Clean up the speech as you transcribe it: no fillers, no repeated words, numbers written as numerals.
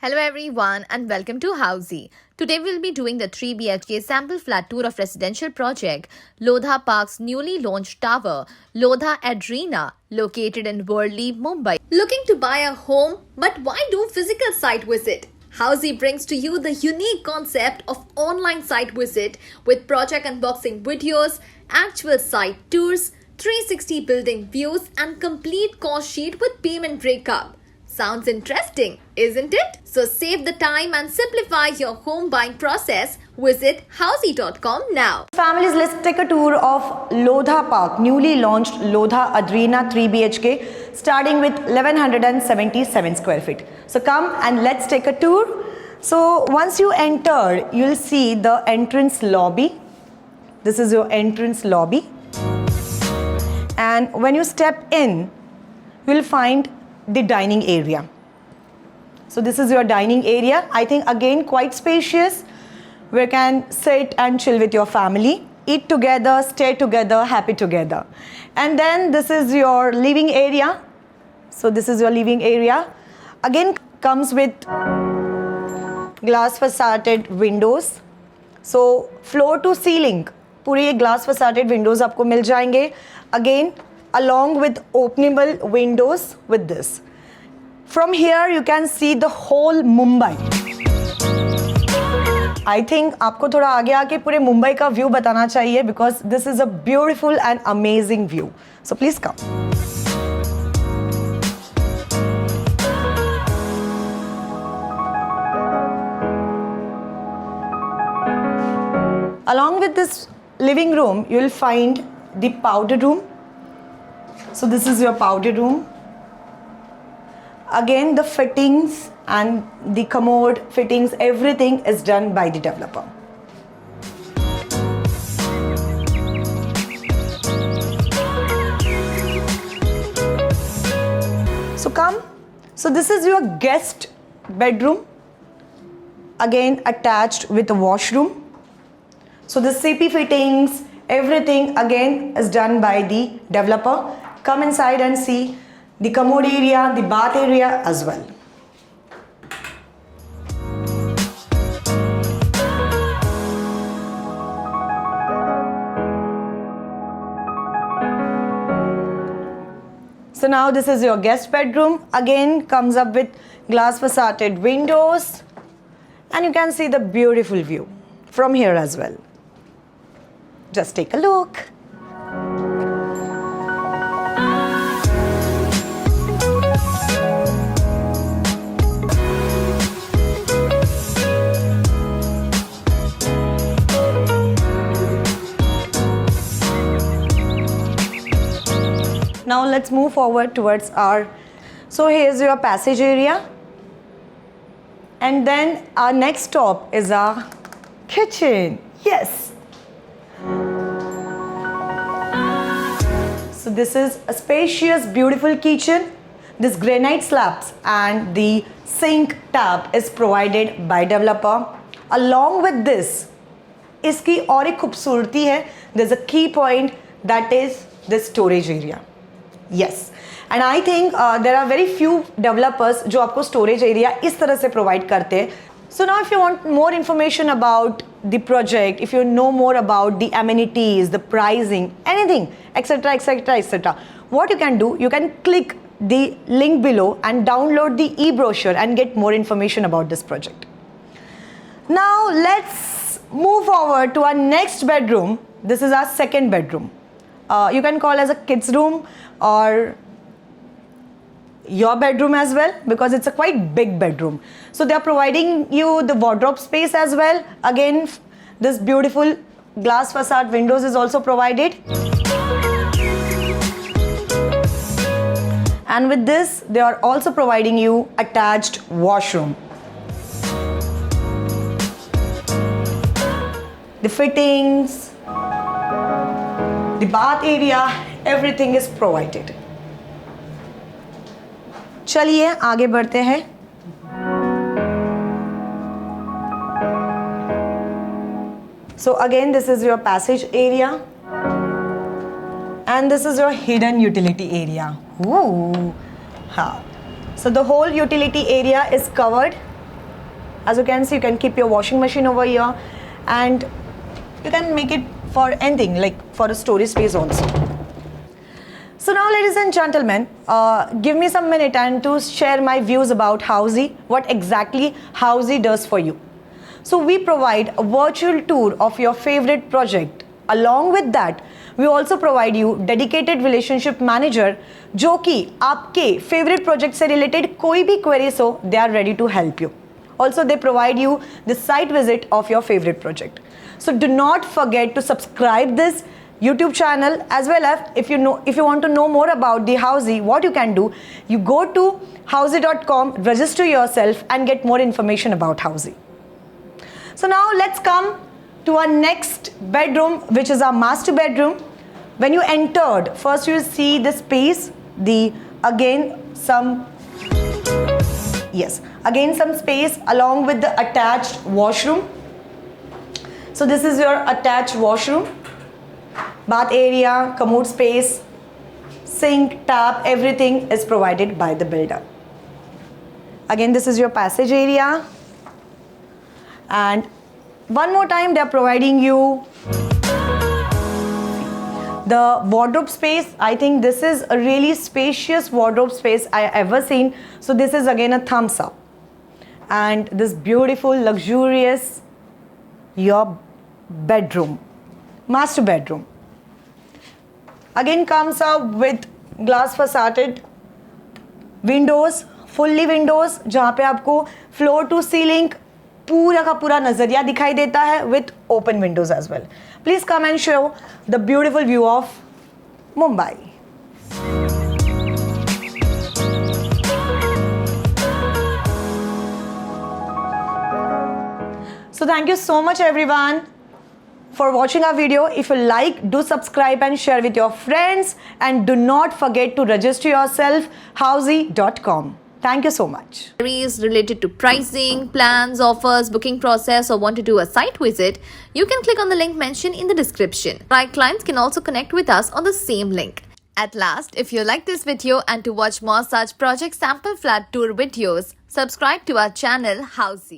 Hello everyone and welcome to Housey. Today we'll be doing the 3 BHK sample flat tour of residential project Lodha Park's newly launched tower, Lodha Adrena, located in Worli, Mumbai. Looking to buy a home, but why do physical site visit? Housey brings to you the unique concept of online site visit with project unboxing videos, actual site tours, 360 building views and complete cost sheet with payment breakup. Sounds interesting, isn't it? So save the time and simplify your home buying process. Visit housey.com now. Families, let's take a tour of Lodha Park, newly launched Lodha Adrena 3 BHK, starting with 1177 square feet. So come and let's take a tour. So once you enter, you'll see the entrance lobby. This is your entrance lobby. And when you step in, you'll find the dining area. So this is your dining area. I think again quite spacious, where you can sit and chill with your family, eat together, stay together, happy together. And then this is your living area. So this is your living area. Again comes with glass faceted windows. So floor to ceiling पूरे glass faceted windows आपको मिल जाएंगे. Again along with openable windows with this. From here you can see the whole Mumbai. I think आपको थोड़ा आगे आके पूरे मुंबई का view बताना चाहिए because this is a beautiful and amazing view. So please come. Along with this living room, you will find the powder room. So this is your powder room. Again, the fittings and the commode fittings, everything is done by the developer. So come. So this is your guest bedroom. Again, attached with a washroom. So the CP fittings, everything again is done by the developer. Come inside and see the commode area, the bath area as well. So now this is your guest bedroom. Again comes up with glass faceted windows, and you can see the beautiful view from here as well. Just take a look. Now let's move forward towards our, so here's your passage area, and then our next stop is our kitchen. Yes. So this is a spacious, beautiful kitchen. This granite slabs and the sink tap is provided by developer. Along with this, इसकी और एक खूबसूरती है. There's a key point, that is the storage area. Yes, and I think there are very few developers जो आपको storage area इस तरह से provide करते हैं. So now if you want more information about the project, if you know more about the amenities, the pricing, anything, etc., etc., etc., what you can do, you can click the link below and download the e-brochure and get more information about this project. Now let's move forward to our next bedroom. This is our second bedroom. You can call as a kids room or your bedroom as well, because it's a quite big bedroom. So they are providing you the wardrobe space as well. Again, this beautiful glass facade windows is also provided. And with this, they are also providing you attached washroom. The fittings, the bath area, everything is provided. चलिए आगे बढ़ते हैं. So again, this is your passage area, and this is your hidden utility area. Ooh, ha. So the whole utility area is covered As you can see, you can keep your washing machine over here, and you can make it for anything, like for a storage space also. So now, ladies and gentlemen, give me some minute and to share my views about Housey, what exactly Housey does for you. So we provide a virtual tour of your favorite project. Along with that, we also provide you dedicated relationship manager, जो कि आपके favorite project से related कोई भी queries हो, they are ready to help you. Also, they provide you the site visit of your favorite project. So do not forget to subscribe this YouTube channel, as well as if you want to know more about the Housey, what you can do, you go to housey.com, register yourself and get more information about Housey. So now let's come to our next bedroom, which is our master bedroom. When you entered, first you will see the space, again some space along with the attached washroom. So this is your attached washroom, bath area, commode space, sink, tap, everything is provided by the builder. Again, this is your passage area, and one more time they are providing you the wardrobe space. I think this is a really spacious wardrobe space I ever seen. So this is again a thumbs up, and this beautiful luxurious your bedroom, master bedroom, again comes up with glass facade windows, fully windows, जहाँ पे आपको floor to ceiling पूरा का पूरा नजरिया दिखाई देता है with open windows as well. Please come and show the beautiful view of Mumbai. So thank you so much everyone for watching our video. If you like, do subscribe and share with your friends, and do not forget to register yourself housey.com. Thank you so much. Queries related to pricing, plans, offers, booking process, or want to do a site visit, you can click on the link mentioned in the description. Our clients can also connect with us on the same link. At last, if you like this video and to watch more such project sample flat tour videos, subscribe to our channel Housey.